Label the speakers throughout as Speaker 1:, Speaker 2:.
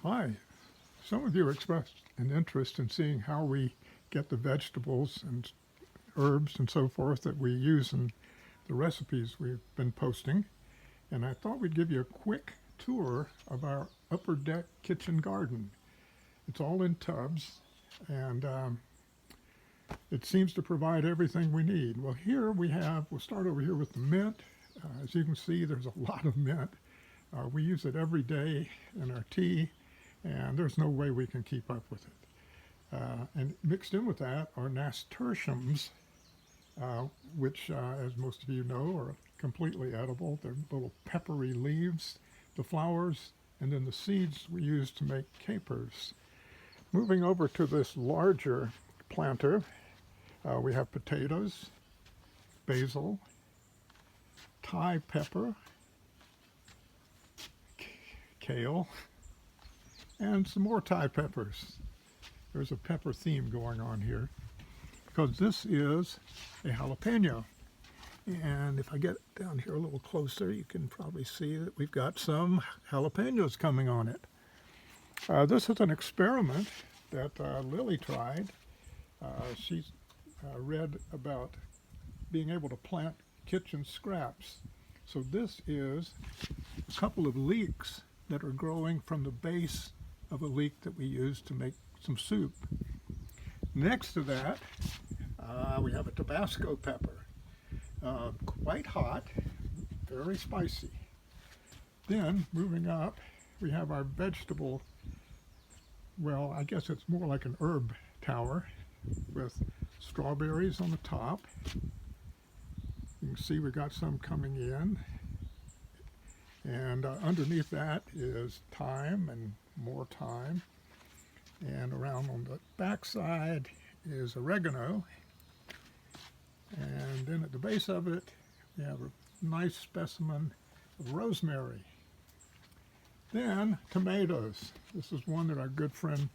Speaker 1: Hi. Some of you expressed an interest in seeing how we get the vegetables and herbs and so forth that we use in the recipes we've been posting. And I thought we'd give you a quick tour of our upper deck kitchen garden. It's all in tubs, and it seems to provide everything we need. Well, we'll start over here with the mint. As you can see, there's a lot of mint. We use it every day in our tea, and there's no way we can keep up with it. And mixed in with that are nasturtiums, which, as most of you know, are completely edible. They're little peppery leaves, the flowers, and then the seeds we use to make capers. Moving over to this larger planter, we have potatoes, basil, Thai pepper, kale, and some more Thai peppers. There's a pepper theme going on here because this is a jalapeno. And if I get down here a little closer, you can probably see that we've got some jalapenos coming on it. This is an experiment that Lily tried. She read about being able to plant kitchen scraps. So this is a couple of leeks that are growing from the base of a leek that we use to make some soup. Next to that, we have a Tabasco pepper. Quite hot, very spicy. Then, moving up, we have our vegetable, well, I guess it's more like an herb tower with strawberries on the top. You can see we got some coming in. And underneath that is thyme and more thyme. And around on the back side is oregano. And then at the base of it, we have a nice specimen of rosemary. Then tomatoes. This is one that our good friend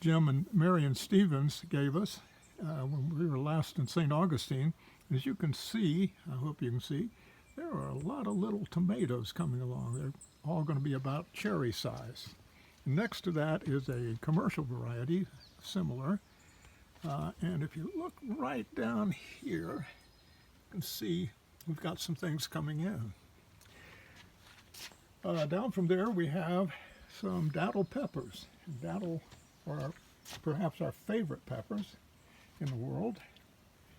Speaker 1: Jim and Marion Stevens gave us when we were last in St. Augustine. As you can see, I hope you can see, there are a lot of little tomatoes coming along. They're all going to be about cherry size. Next to that is a commercial variety, similar. And if you look right down here, you can see we've got some things coming in. Down from there we have some datil peppers. Datil are perhaps our favorite peppers in the world.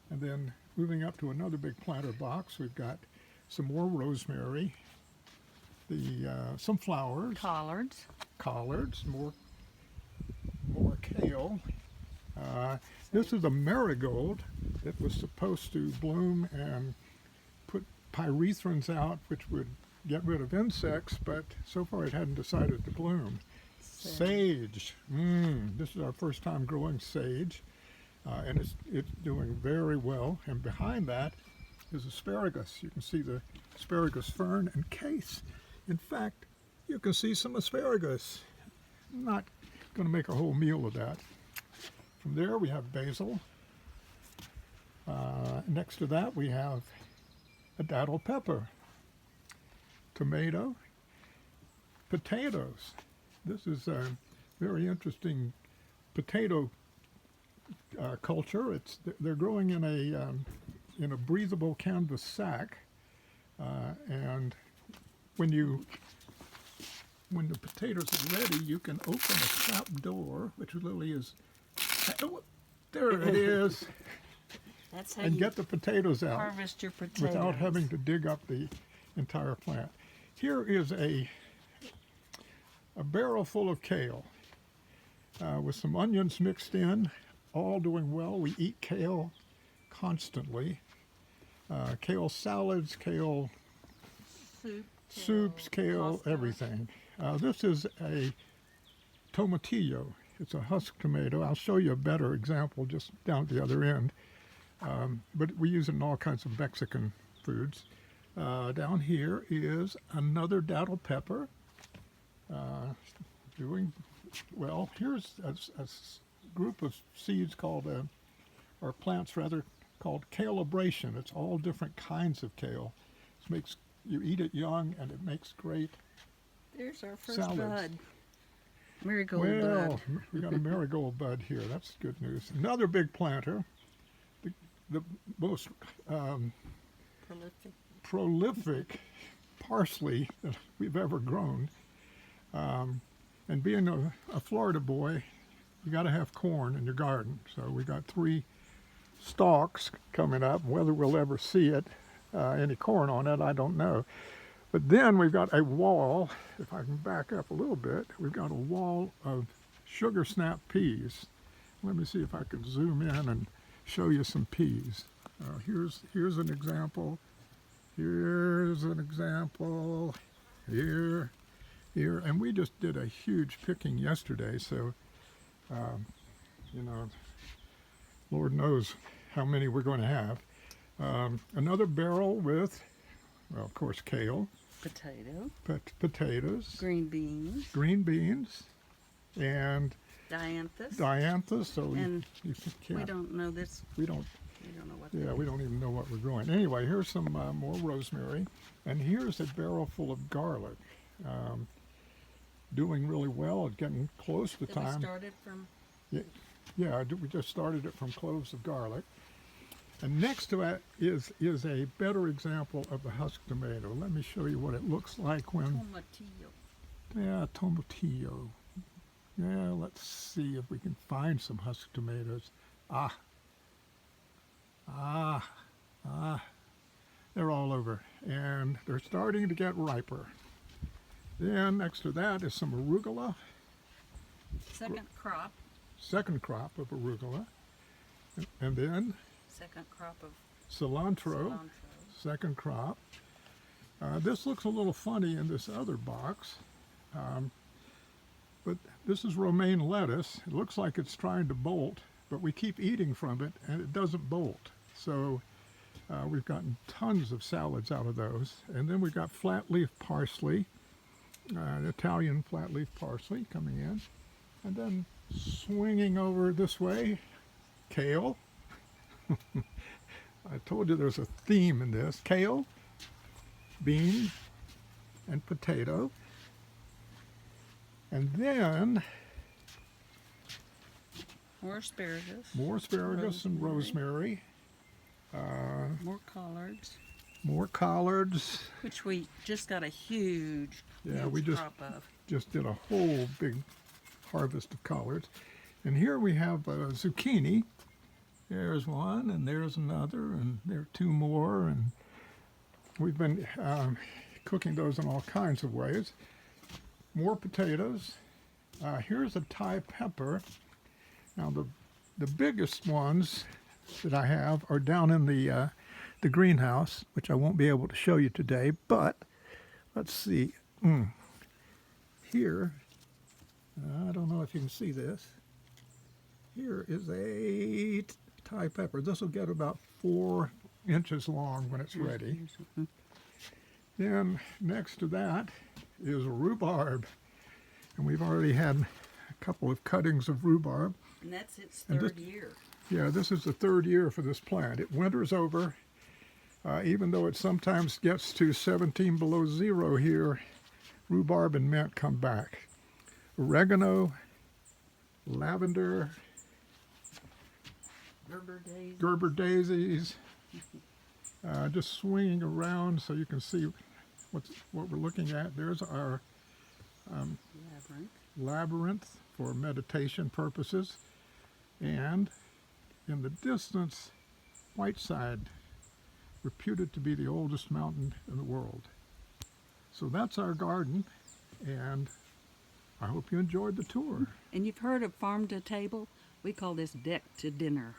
Speaker 1: And then moving up to another big planter box, we've got some more rosemary, some flowers, collards, more kale. This is a marigold that was supposed to bloom and put pyrethrins out, which would get rid of insects, but so far it hadn't decided to bloom. Sage. This is our first time growing sage, and it's doing very well. And behind that is asparagus. You can see the asparagus fern and case. In fact, you can see some asparagus. I'm not going to make a whole meal of that. From there we have basil. Next to that we have a datil pepper, tomato, potatoes. This is a very interesting potato culture. They're growing in a breathable canvas sack, and when the potatoes are ready, you can open a trap door, which Lily is. There it is.
Speaker 2: That's how
Speaker 1: and
Speaker 2: you
Speaker 1: get the potatoes out
Speaker 2: harvest your potatoes
Speaker 1: without having to dig up the entire plant. Here is a barrel full of kale with some onions mixed in, all doing well. We eat kale constantly. Kale salads, kale soups, kale everything. This is a tomatillo. It's a husk tomato. I'll show you a better example just down at the other end. But we use it in all kinds of Mexican foods. Down here is another datil pepper. Doing well. Here's a group of seeds called, or plants rather, called calibration. It's all different kinds of kale. You eat it young and it makes great
Speaker 2: There's our first
Speaker 1: salads.
Speaker 2: bud. Marigold
Speaker 1: Well,
Speaker 2: bud.
Speaker 1: we got a marigold bud here. That's good news. Another big planter, the most
Speaker 2: Prolific.
Speaker 1: prolific parsley that we've ever grown. And being a Florida boy, you got to have corn in your garden. So we got 3 stalks coming up. Whether we'll ever see it, any corn on it, I don't know. But then we've got a wall, if I can back up a little bit, we've got a wall of sugar snap peas. Let me see if I can zoom in and show you some peas. Here's an example. Here's an example. Here, and we just did a huge picking yesterday, so you know, Lord knows how many we're going to have. Another barrel with, well, of course, kale,
Speaker 2: Potato.
Speaker 1: potatoes,
Speaker 2: Green beans.
Speaker 1: green beans, and
Speaker 2: Dianthus.
Speaker 1: dianthus. So
Speaker 2: And
Speaker 1: you can't,
Speaker 2: we don't know this.
Speaker 1: we don't,
Speaker 2: We don't know what.
Speaker 1: yeah, we don't even know what we're growing. Anyway, here's some more rosemary, and here's a barrel full of garlic. Doing really well, getting close to
Speaker 2: That we
Speaker 1: time.
Speaker 2: started from.
Speaker 1: Yeah, we just started it from cloves of garlic. And next to it is a better example of the husk tomato. Let me show you what it looks like when,
Speaker 2: Tomatillo.
Speaker 1: yeah, tomatillo. Yeah, let's see if we can find some husk tomatoes. They're all over, and they're starting to get riper. Then next to that is some arugula,
Speaker 2: Second crop.
Speaker 1: second crop of arugula, and then
Speaker 2: Second crop of
Speaker 1: cilantro.
Speaker 2: cilantro.
Speaker 1: Second crop. This looks a little funny in this other box, but this is romaine lettuce. It looks like it's trying to bolt, but we keep eating from it and it doesn't bolt. So we've gotten tons of salads out of those. And then we've got flat leaf parsley, Italian flat leaf parsley coming in. And then swinging over this way, kale. I told you there's a theme in this. Kale, bean, and potato. And then
Speaker 2: More asparagus.
Speaker 1: more asparagus and rosemary.
Speaker 2: More collards,
Speaker 1: More collards.
Speaker 2: which we just got a huge,
Speaker 1: Yeah,
Speaker 2: huge
Speaker 1: we just
Speaker 2: crop of.
Speaker 1: just did a whole big harvest of collards. And here we have zucchini. There's one, and there's another, and there are 2 more. And we've been cooking those in all kinds of ways. More potatoes. Here's a Thai pepper. Now the biggest ones that I have are down in the greenhouse, which I won't be able to show you today. But let's see. Here, I don't know if you can see this. Here is a Thai pepper. This will get about 4 inches long when it's ready. Then next to that is rhubarb. And we've already had a couple of cuttings of rhubarb.
Speaker 2: And that's its
Speaker 1: And
Speaker 2: third
Speaker 1: this-
Speaker 2: year.
Speaker 1: Yeah, this is the 3rd year for this plant. It winters over, even though it sometimes gets to 17 below zero here, rhubarb and mint come back. Oregano, lavender,
Speaker 2: Gerber days.
Speaker 1: Gerber daisies, just swinging around so you can see what we're looking at. There's our
Speaker 2: Labyrinth.
Speaker 1: labyrinth for meditation purposes, and in the distance, Whiteside, reputed to be the oldest mountain in the world. So that's our garden, and I hope you enjoyed the tour.
Speaker 2: And you've heard of farm to table? We call this deck to dinner.